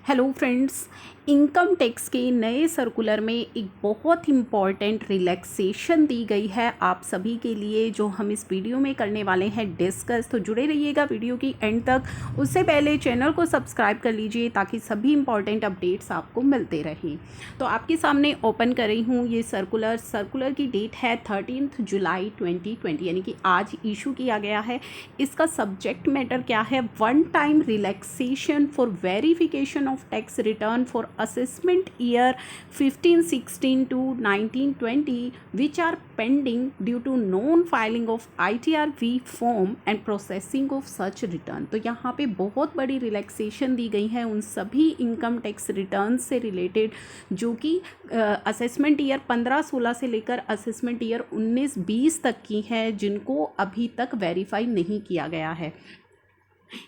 Hello friends, income tax के नए circular में एक बहुत इम्पॉर्टेंट रिलैक्सेशन दी गई है आप सभी के लिए, जो हम इस वीडियो में करने वाले हैं डिस्कस। तो जुड़े रहिएगा वीडियो की एंड तक। उससे पहले चैनल को सब्सक्राइब कर लीजिए ताकि सभी इम्पॉर्टेंट अपडेट्स आपको मिलते रहें। तो आपके सामने ओपन कर रही हूँ ये सर्कुलर की डेट है 13 जुलाई 2020, यानी कि आज इशू किया गया है। इसका सब्जेक्ट मैटर क्या है? One time relaxation for verification of tax return for assessment year 15-16 to 19-20 which are pending due to non-filing of ITR-V form and processing of such return। तो यहाँ पे बहुत बड़ी रिलैक्सेशन दी गई है उन सभी इनकम टैक्स रिटर्न से रिलेटेड जो कि असेसमेंट ईयर 15-16 से लेकर असेसमेंट ईयर 19-20 तक की है, जिनको अभी तक वेरीफाई नहीं किया गया है।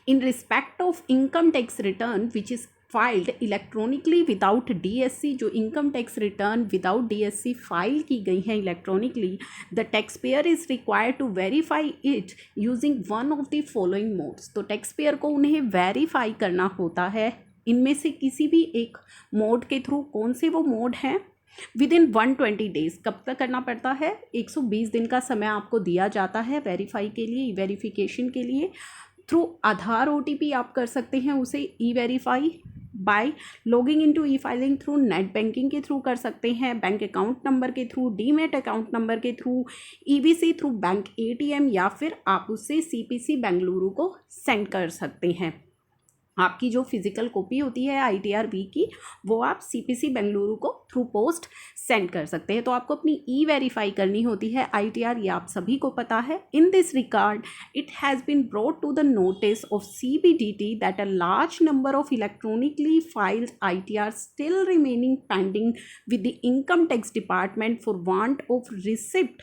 In respect of income tax return which is filed electronically without DSC, जो income tax return without DSC file की गई है electronically, the tax payer is required to verify it using one of the following modes. तो tax payer को उन्हें verify करना होता है इनमें से किसी भी एक मोड के थ्रू। कौन से वो मोड हैं? With in 120 days. कब तक करना पड़ता है? 120 दिन का समय आपको दिया जाता है वेरीफाई के लिए, वेरिफिकेशन के लिए। थ्रू आधार OTP आप कर सकते हैं उसे e verify. By logging into e filing through net banking के थ्रू कर सकते हैं, बैंक अकाउंट नंबर के थ्रू, डीमेट अकाउंट नंबर के through, EBC through bank ATM, या फिर आप उससे CPC बेंगलुरु को सेंड कर सकते हैं। आपकी जो फिजिकल कॉपी होती है ITR-V की, वो आप CPC बेंगलुरु को थ्रू पोस्ट सेंड कर सकते हैं। तो आपको अपनी ई वेरीफाई करनी होती है ITR, ये आप सभी को पता है। In this regard it has been brought to the notice of CBDT that a large number of electronically filed ITR still remaining pending with the income tax department for want of receipt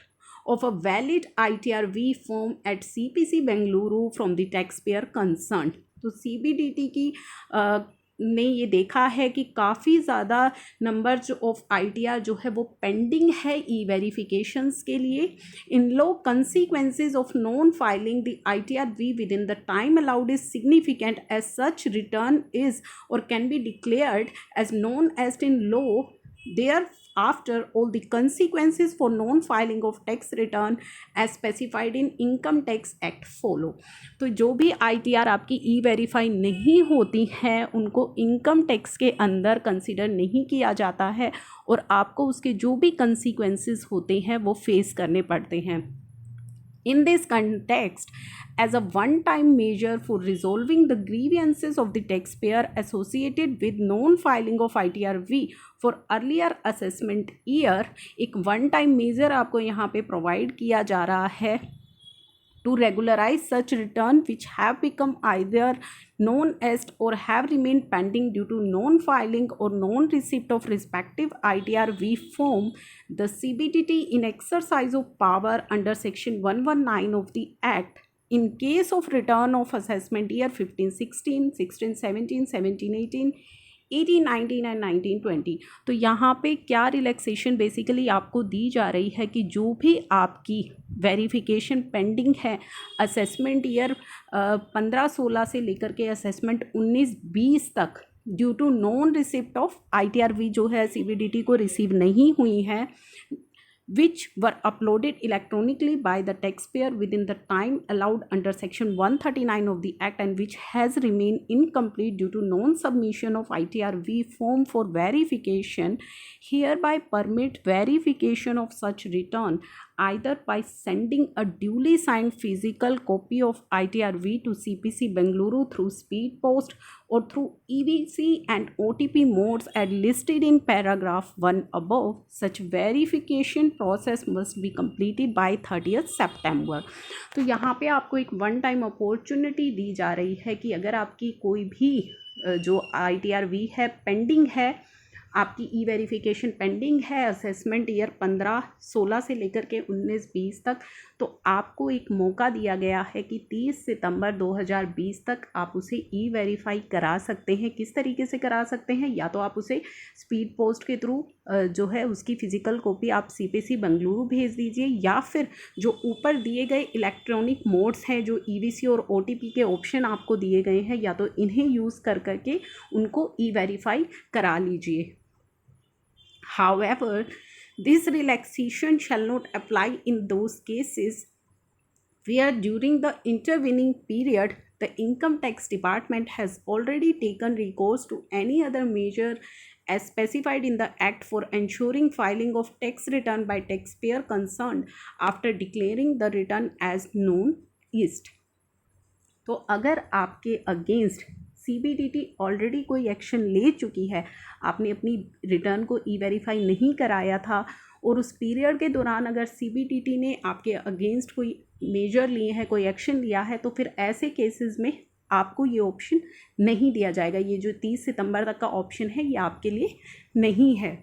of a valid ITR-V form at CPC Bengaluru from the taxpayer concerned। तो CBDT की ने ये देखा है कि काफ़ी ज़्यादा number जो ऑफ ITR जो है वो पेंडिंग है ई वेरिफिकेशंस के लिए। In law consequences of non filing the ITR-V within the time allowed is significant as such return is or can be declared as non as in law thereafter all the consequences for non-filing of tax return as specified in income tax act follow। तो जो भी ITR आपकी ई verify नहीं होती हैं उनको income tax के अंदर कंसिडर नहीं किया जाता है और आपको उसके जो भी consequences होते हैं वो फेस करने पड़ते हैं। In this context, as a one-time measure for resolving the grievances of the taxpayer associated with non-filing of ITR-V for earlier assessment year, एक one-time measure आपको यहाँ पे provide किया जा रहा है to regularize such return which have become either non-est or have remained pending due to non-filing or non-receipt of respective ITR-V form. The CBDT in exercise of power under section 119 of the Act in case of return of assessment year 15-16, 16-17, 17-18, 18-19 and 19-20। तो यहाँ पे क्या relaxation basically आपको दी जा रही है कि जो भी आपकी वेरिफिकेशन पेंडिंग है असेसमेंट ईयर 15-16 से लेकर के असेसमेंट 19-20 तक due to non receipt of ITR-V जो है CBDT को रिसीव नहीं हुई है, which were uploaded electronically by the taxpayer within the time allowed under section 139 of the Act and which has remained incomplete due to non-submission of ITR-V form for verification, hereby permit verification of such return either by sending a duly signed physical copy of ITR-V to CPC Bengaluru through speed post or through EBC and OTP modes as listed in paragraph 1 above. Such verification process must be completed by 30th September। तो यहाँ पे आपको एक one time opportunity दी जा रही है कि अगर आपकी कोई भी जो ITR-V है पेंडिंग है, आपकी ई वेरिफिकेशन पेंडिंग है असेसमेंट ईयर 15-16 से लेकर के 19-20 तक, तो आपको एक मौका दिया गया है कि 30 सितंबर 2020 तक आप उसे ई वेरीफाई करा सकते हैं। किस तरीके से करा सकते हैं? या तो आप उसे स्पीड पोस्ट के थ्रू जो है उसकी फ़िज़िकल कॉपी आप सीपीसी बेंगलुरु भेज दीजिए, या फिर जो ऊपर दिए गए इलेक्ट्रॉनिक मोड्स हैं, जो ईवीसी और ओटीपी के ऑप्शन आपको दिए गए हैं, या तो इन्हें यूज़ कर करके उनको ई वेरीफाई करा लीजिए। However, this relaxation shall not apply in those cases where during the intervening period the income tax department has already taken recourse to any other measure as specified in the act for ensuring filing of tax return by taxpayer concerned after declaring the return as non-east। तो अगर आपके against CBDT already कोई action ले चुकी है, आपने अपनी return को ई वेरीफाई नहीं कराया था और उस पीरियड के दौरान अगर सीबीडीटी ने आपके अगेंस्ट कोई मेजर लिए हैं, कोई एक्शन लिया है, तो फिर ऐसे केसेस में आपको ये ऑप्शन नहीं दिया जाएगा। ये जो 30 सितंबर तक का ऑप्शन है ये आपके लिए नहीं है।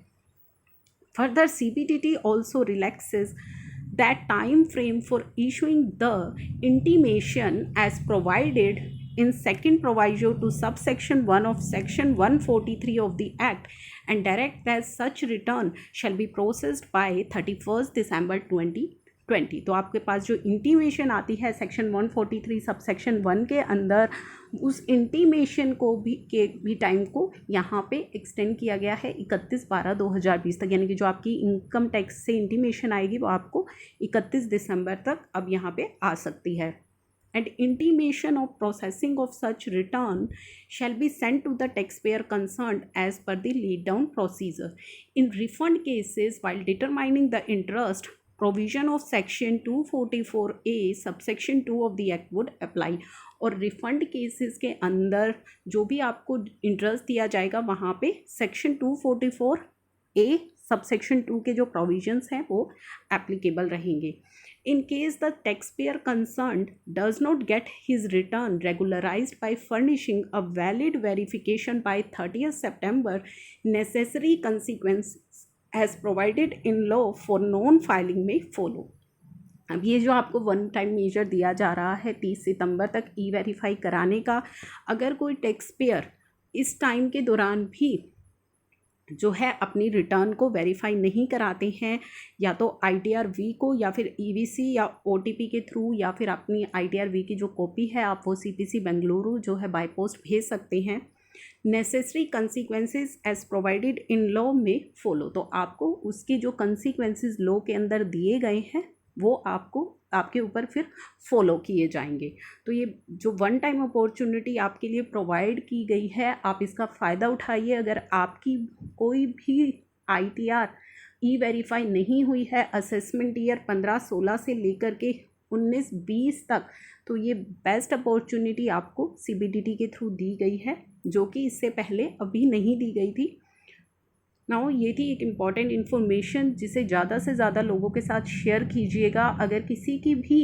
Further CBDT also relaxes that time frame for issuing the intimation as provided in second proviso to subsection 1 of section 143 of the act and direct that such return shall be processed by 31st December 2020। तो आपके पास जो intimation आती है section 143 sub section 1 के अंदर, उस intimation को भी टाइम को यहाँ पे एक्सटेंड किया गया है 31/12/2020 तक। यानी कि जो आपकी इनकम टैक्स से इंटीमेशन आएगी वो आपको 31 दिसंबर तक अब यहाँ पे आ सकती है। And intimation of processing of such return shall be sent to the taxpayer concerned as per the laid down procedure. In refund cases, while determining the interest, provision of section 244A subsection 2 of the act would apply। और refund cases के अंदर जो भी आपको interest दिया जाएगा वहाँ पे सेक्शन 244A सबसेक्शन 2 के जो प्रोविजंस हैं वो एप्लीकेबल रहेंगे। In case the taxpayer concerned does not get his return regularized by furnishing a valid verification by 30th September, necessary consequences as provided in law for non-filing may follow। अब ये जो आपको one time major दिया जा रहा है 30 सितंबर तक ई verify कराने का, अगर कोई टैक्स पेयर इस टाइम के दौरान भी जो है अपनी रिटर्न को वेरीफाई नहीं कराते हैं, या तो ITR-V को या फिर EVC या OTP के थ्रू, या फिर अपनी ITR-V की जो कॉपी है आप वो CPC बेंगलुरु जो है बाय पोस्ट भेज सकते हैं। Necessary consequences as provided in law में फॉलो। तो आपको उसके जो कंसिक्वेंसेस लॉ के अंदर दिए गए हैं वो आपके ऊपर फिर फॉलो किए जाएंगे। तो ये जो वन टाइम अपॉर्चुनिटी आपके लिए प्रोवाइड की गई है, आप इसका फ़ायदा उठाइए। अगर आपकी कोई भी ITR ई वेरीफाई नहीं हुई है असेसमेंट ईयर 15-16 से लेकर के 19-20 तक, तो ये बेस्ट अपॉर्चुनिटी आपको CBDT के थ्रू दी गई है, जो कि इससे पहले अभी नहीं दी गई थी। नाउ ये थी एक इम्पॉर्टेंट इन्फॉर्मेशन, जिसे ज़्यादा से ज़्यादा लोगों के साथ शेयर कीजिएगा। अगर किसी की भी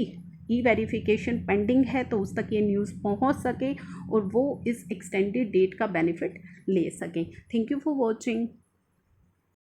ई वेरिफिकेशन पेंडिंग है तो उस तक ये न्यूज़ पहुंच सके और वो इस एक्सटेंडेड डेट का बेनिफिट ले सकें। Thank you for watching.